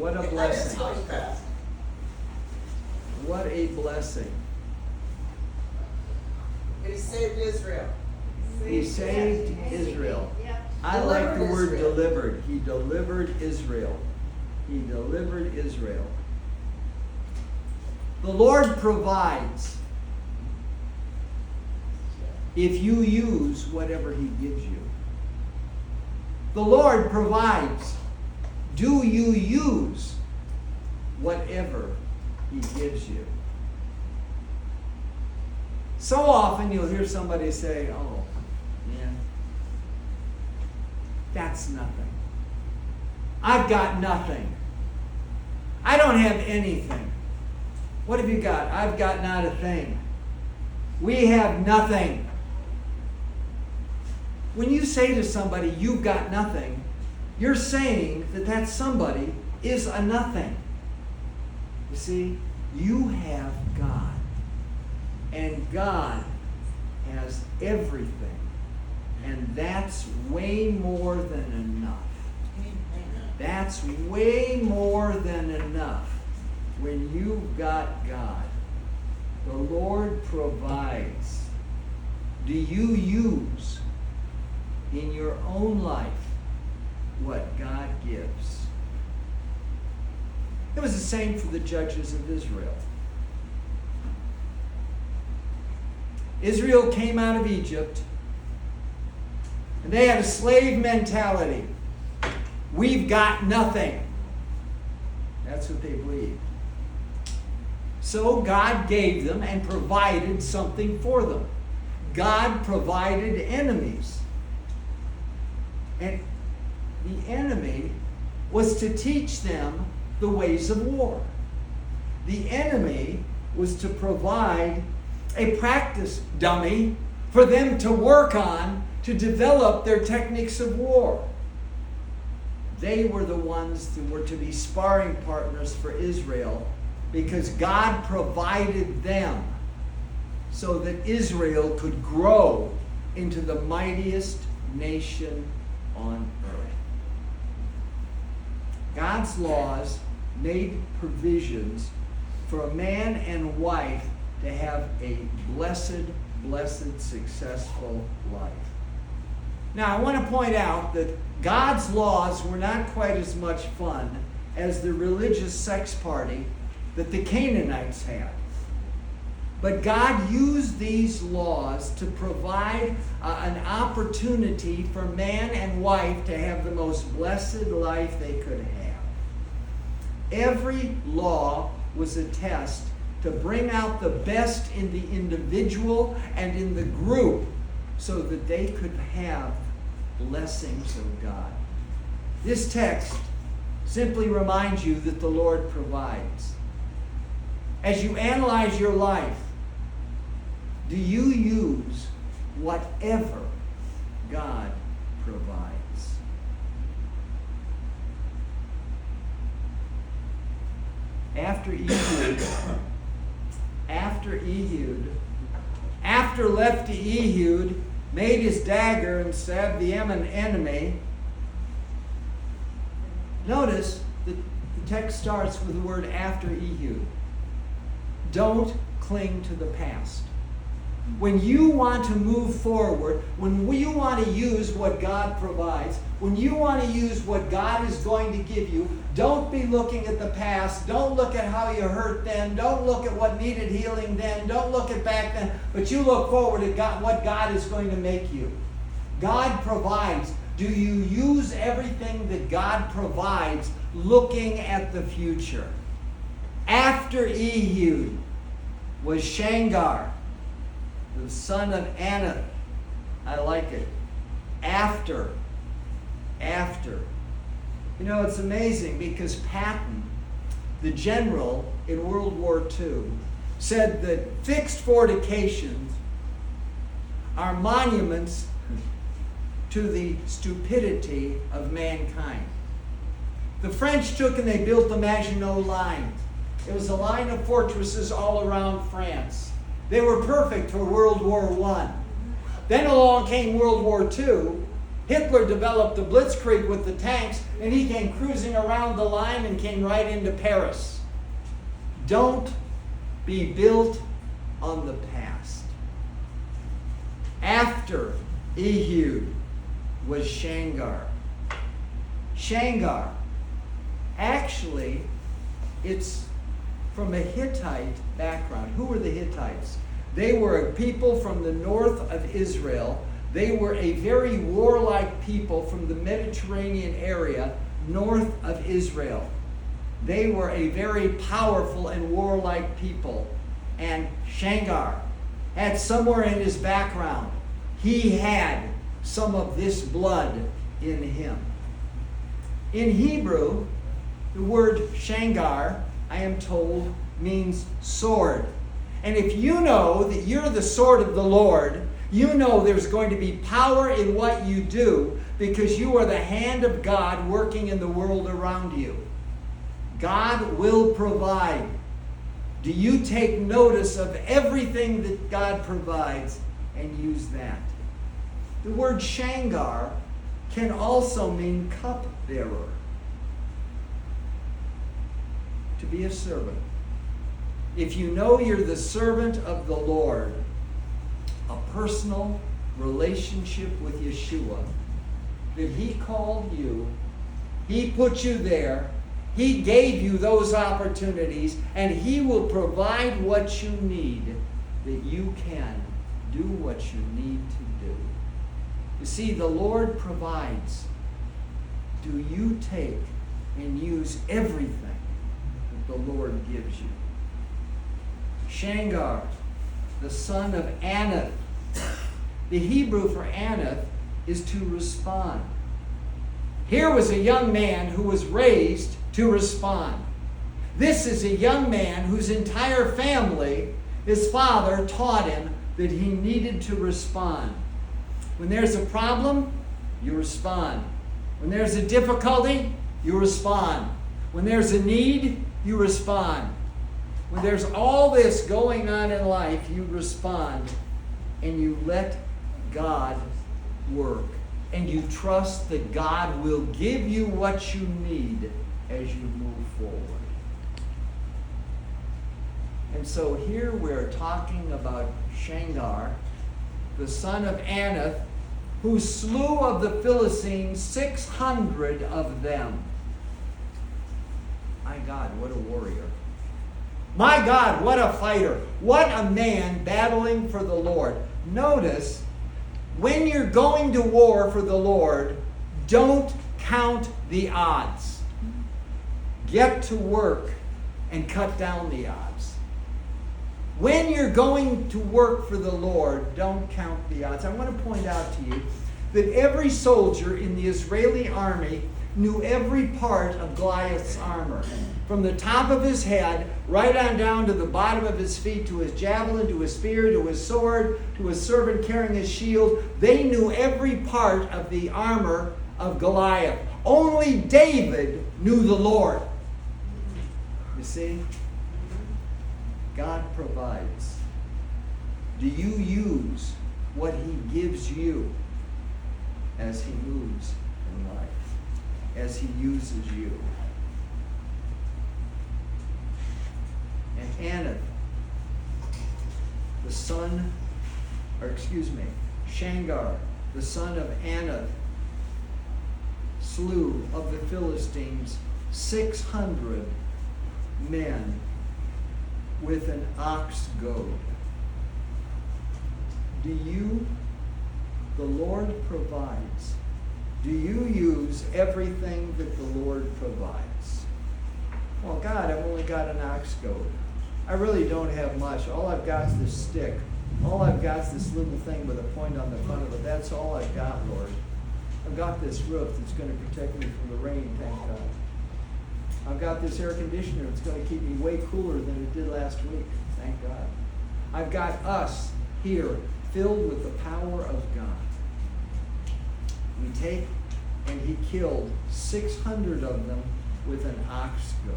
What a blessing. What a blessing. And he saved Israel. He saved Israel. Yep. I like the word Israel. delivered. He delivered Israel. He delivered Israel. The Lord provides if you use whatever He gives you. The Lord provides. Do you use whatever He gives you? So often you'll hear somebody say, oh, man, that's nothing. I've got nothing. I don't have anything. What have you got? I've got not a thing. We have nothing. When you say to somebody, you've got nothing, you're saying that that somebody is a nothing. You see, you have God. And God has everything. And that's way more than enough. That's way more than enough when you've got God. The Lord provides. Do you use in your own life what God gives? It was the same for the judges of Israel. Israel came out of Egypt, and they had a slave mentality. We've got nothing. That's what they believed. So God gave them and provided something for them. God provided enemies. And the enemy was to teach them the ways of war. The enemy was to provide a practice dummy for them to work on to develop their techniques of war. They were the ones that were to be sparring partners for Israel because God provided them so that Israel could grow into the mightiest nation on earth. God's laws made provisions for a man and wife to have a blessed, successful life. Now, I want to point out that God's laws were not quite as much fun as the religious sex party that the Canaanites had. But God used these laws to provide an opportunity for man and wife to have the most blessed life they could have. Every law was a test to bring out the best in the individual and in the group so that they could have blessings of God. This text simply reminds you that the Lord provides. As you analyze your life, do you use whatever God provides? After lefty Ehud made his dagger and stabbed the enemy, notice that the text starts with the word after Ehud. Don't cling to the past. When you want to move forward, when you want to use what God provides, when you want to use what God is going to give you, don't be looking at the past. Don't look at how you hurt then. Don't look at what needed healing then. Don't look at back then. But you look forward at God, what God is going to make you. God provides. Do you use everything that God provides looking at the future? After Ehud was Shamgar, the son of Anath. I like it. After. You know, it's amazing because Patton, the general in World War II, said that fixed fortifications are monuments to the stupidity of mankind. The French took and they built the Maginot Line. It was a line of fortresses all around France. They were perfect for World War I. Then along came World War II, Hitler developed the Blitzkrieg with the tanks, and he came cruising around the line and came right into Paris. Don't be built on the past. After Ehud was Shamgar. Shamgar, actually, it's from a Hittite background. Who were the Hittites? They were a people from the north of Israel. They were a very warlike people from the Mediterranean area north of Israel. They were a very powerful and warlike people. And Shamgar had somewhere in his background, he had some of this blood in him. In Hebrew, the word Shamgar, I am told, means sword. And if you know that you're the sword of the Lord, you know there's going to be power in what you do because you are the hand of God working in the world around you. God will provide. Do you take notice of everything that God provides and use that? The word Shamgar can also mean cupbearer. To be a servant. If you know you're the servant of the Lord, a personal relationship with Yeshua, that He called you, He put you there, He gave you those opportunities, and He will provide what you need that you can do what you need to do. You see, the Lord provides. Do you take and use everything that the Lord gives you? Shamgar, the son of Anath. The Hebrew for Anath is to respond. Here was a young man who was raised to respond. This is a young man whose entire family, his father taught him that he needed to respond. When there's a problem, you respond. When there's a difficulty, you respond. When there's a need, you respond. When there's all this going on in life, you respond and you let God work. And you trust that God will give you what you need as you move forward. And so here we're talking about Shamgar, the son of Anath, who slew of the Philistines 600 of them. My God, what a warrior. My God, what a fighter. What a man battling for the Lord. Notice, when you're going to war for the Lord, don't count the odds. Get to work and cut down the odds. When you're going to work for the Lord, don't count the odds. I want to point out to you that every soldier in the Israeli army knew every part of Goliath's armor. From the top of his head, right on down to the bottom of his feet, to his javelin, to his spear, to his sword, to his servant carrying his shield. They knew every part of the armor of Goliath. Only David knew the Lord. You see? God provides. Do you use what He gives you as He moves in life? As He uses you? And Anath, Shamgar, the son of Anath, slew of the Philistines 600 men with an ox goad. The Lord provides. Do you use everything that the Lord provides? Well, God, I've only got an ox goad. I really don't have much. All I've got is this stick. All I've got is this little thing with a point on the front of it. That's all I've got, Lord. I've got this roof that's going to protect me from the rain, thank God. I've got this air conditioner that's going to keep me way cooler than it did last week, thank God. I've got us here filled with the power of God. We take, and He killed 600 of them with an ox goad.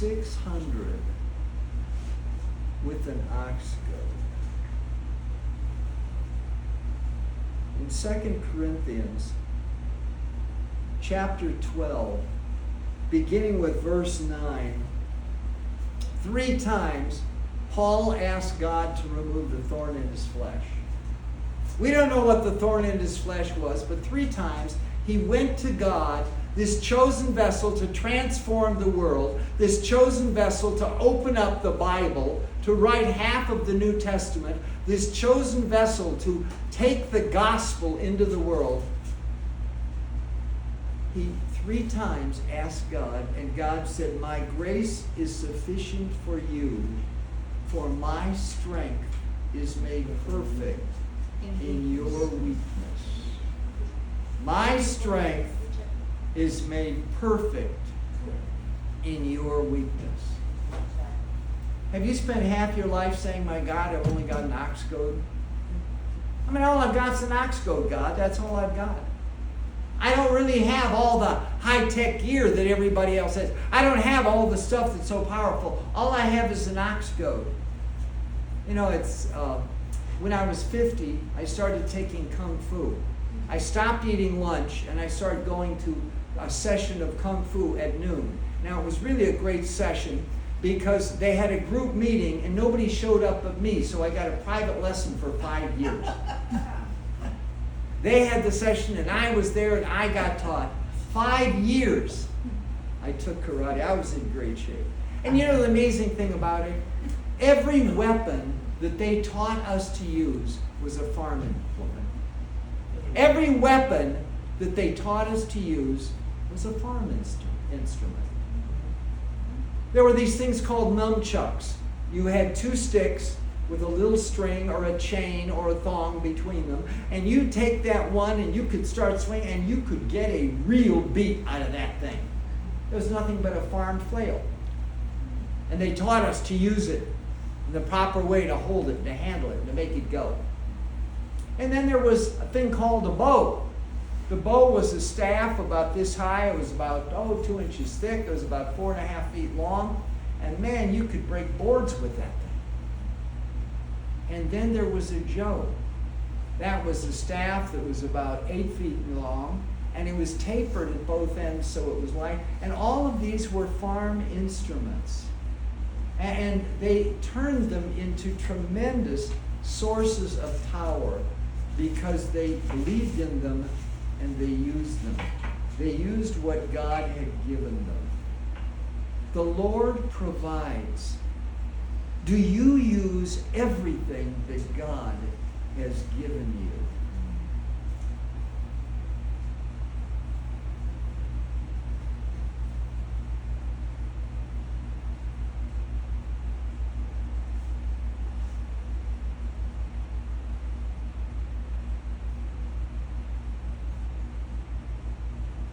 600 with an ox goad. In 2 Corinthians chapter 12, beginning with verse 9, 3 times Paul asked God to remove the thorn in his flesh. We don't know what the thorn in his flesh was, but 3 times he went to God, this chosen vessel to transform the world, this chosen vessel to open up the Bible, to write half of the New Testament, this chosen vessel to take the gospel into the world. He 3 times asked God, and God said, "My grace is sufficient for you, for my strength is made perfect in your weakness." My strength is made perfect in your weakness. Have you spent half your life saying, "My God, I've only got an ox goad"? I mean, all I've got is an ox goad, God. That's all I've got. I don't really have all the high-tech gear that everybody else has. I don't have all the stuff that's so powerful. All I have is an ox goad. You know, it's when I was 50, I started taking Kung Fu. I stopped eating lunch and I started going to a session of Kung Fu at noon. Now, it was really a great session because they had a group meeting and nobody showed up but me, so I got a private lesson for 5 years. They had the session and I was there and I got taught. 5 years I took karate. I was in great shape. And you know the amazing thing about it? Every weapon that they taught us to use was a farming woman. Every weapon that they taught us to use was a farm instrument. There were these things called nunchucks. You had 2 sticks with a little string or a chain or a thong between them, and you take that one and you could start swinging and you could get a real beat out of that thing. It was nothing but a farm flail. And they taught us to use it in the proper way, to hold it, to handle it, to make it go. And then there was a thing called a bow. The bow was a staff about this high. It was about 2 inches thick. It was about 4.5 feet long. And man, you could break boards with that thing. And then there was a joe. That was a staff that was about 8 feet long, and it was tapered at both ends so it was light. And all of these were farm instruments. And they turned them into tremendous sources of power because they believed in them and they used them. They used what God had given them. The Lord provides. Do you use everything that God has given you?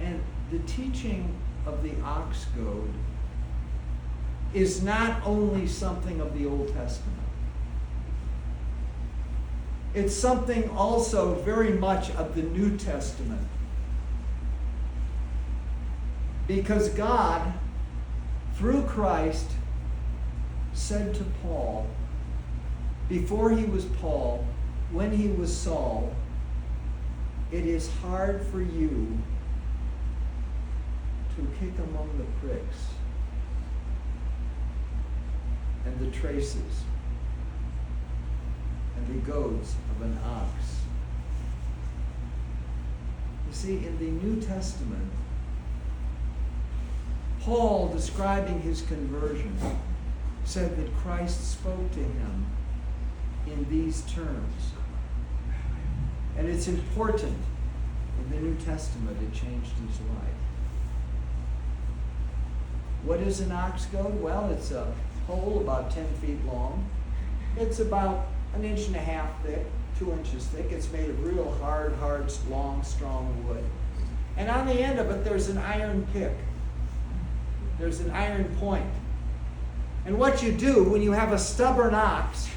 And the teaching of the ox goad is not only something of the Old Testament. It's something also very much of the New Testament. Because God, through Christ, said to Paul, before he was Paul, when he was Saul, "It is hard for you to kick among the pricks and the traces and the goads of an ox." You see, in the New Testament, Paul, describing his conversion, said that Christ spoke to him in these terms. And it's important in the New Testament it changed his life. What is an ox goad? Well, it's a pole about 10 feet long. It's about 1.5 inches thick, 2 inches thick. It's made of real hard, long, strong wood. And on the end of it, there's an iron pick. There's an iron point. And what you do when you have a stubborn ox,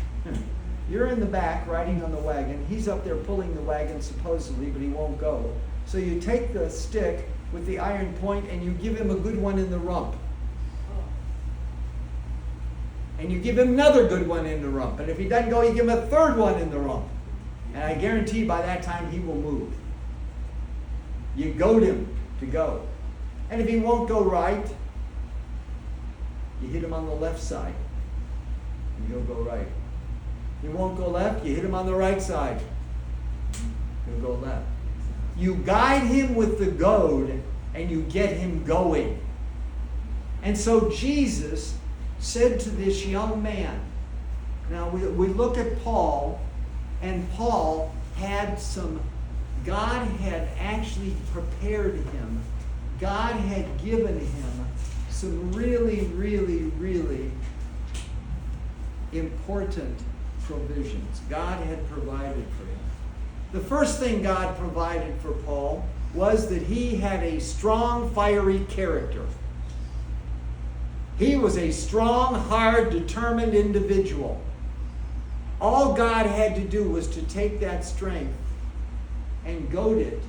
you're in the back riding on the wagon. He's up there pulling the wagon supposedly, but he won't go. So you take the stick with the iron point and you give him a good one in the rump. And you give him another good one in the rump. And if he doesn't go, you give him a third one in the rump. And I guarantee by that time he will move. You goad him to go. And if he won't go right, you hit him on the left side. And he'll go right. He won't go left, you hit him on the right side. He'll go left. You guide him with the goad, and you get him going. And so Jesus said to this young man, now we look at Paul, and Paul had God had actually prepared him. God had given him some really, really, really important provisions. God had provided for him. The first thing God provided for Paul was that he had a strong, fiery character. He was a strong, hard, determined individual. All God had to do was to take that strength and goad it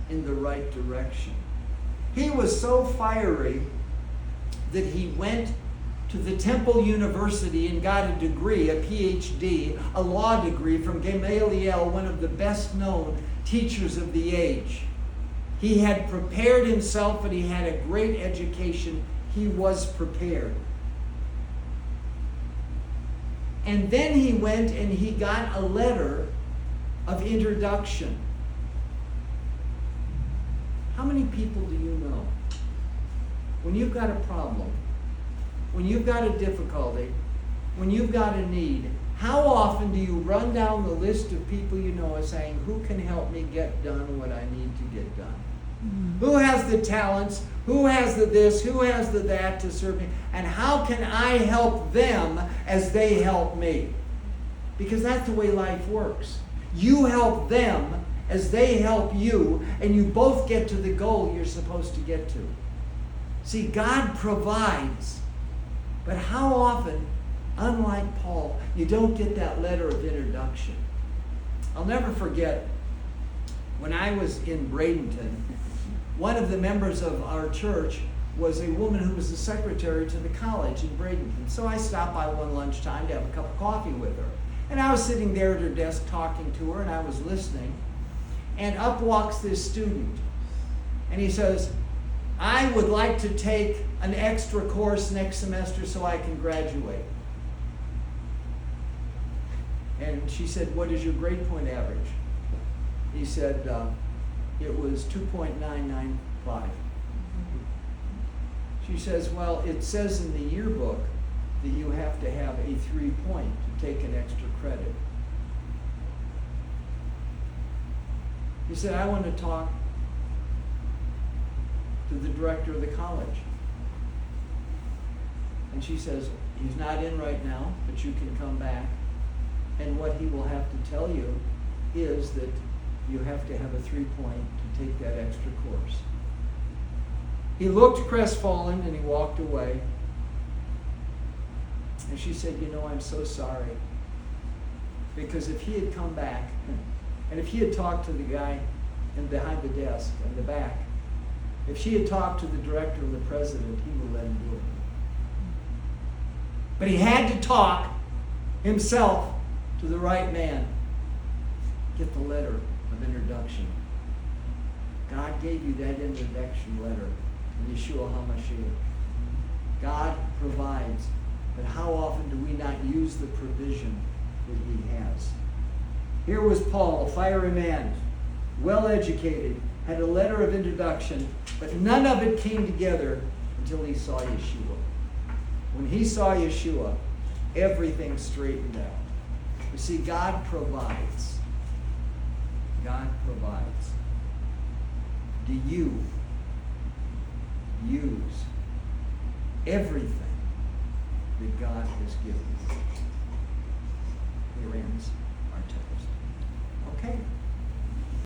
in the right direction. He was so fiery that he went to the Temple University and got a degree, a PhD, a law degree from Gamaliel, one of the best known teachers of the age. He had prepared himself and he had a great education. He was prepared. And then he went and he got a letter of introduction. How many people do you know? When you've got a problem, when you've got a difficulty, when you've got a need, how often do you run down the list of people you know and saying, who can help me get done what I need to get done? Mm-hmm. Who has the talents? Who has the this? Who has the that to serve me? And how can I help them as they help me? Because that's the way life works. You help them as they help you, and you both get to the goal you're supposed to get to. See, God provides. But how often, unlike Paul, you don't get that letter of introduction? I'll never forget, when I was in Bradenton, one of the members of our church was a woman who was the secretary to the college in Bradenton. So I stopped by one lunchtime to have a cup of coffee with her. And I was sitting there at her desk talking to her, and I was listening. And up walks this student. And he says, I would like to take an extra course next semester so I can graduate. And she said, what is your grade point average? He said, it was 2.995. She says, well, it says in the yearbook that you have to have a 3-point to take an extra credit. He said, I want to talk to the director of the college. And she says, he's not in right now, but you can come back. And what he will have to tell you is that you have to have a 3-point to take that extra course. He looked crestfallen and he walked away. And she said, you know, I'm so sorry. Because if he had come back, and if he had talked to the guy behind the desk in the back, if she had talked to the director or the president, he would let him do it. But he had to talk himself to the right man. Get the letter of introduction. God gave you that introduction letter in Yeshua HaMashiach. God provides. But how often do we not use the provision that he has? Here was Paul, a fiery man, well educated, had a letter of introduction, but none of it came together until he saw Yeshua. When he saw Yeshua, everything straightened out. You see, God provides. God provides. Do you use everything that God has given you? Here ends our text. Okay.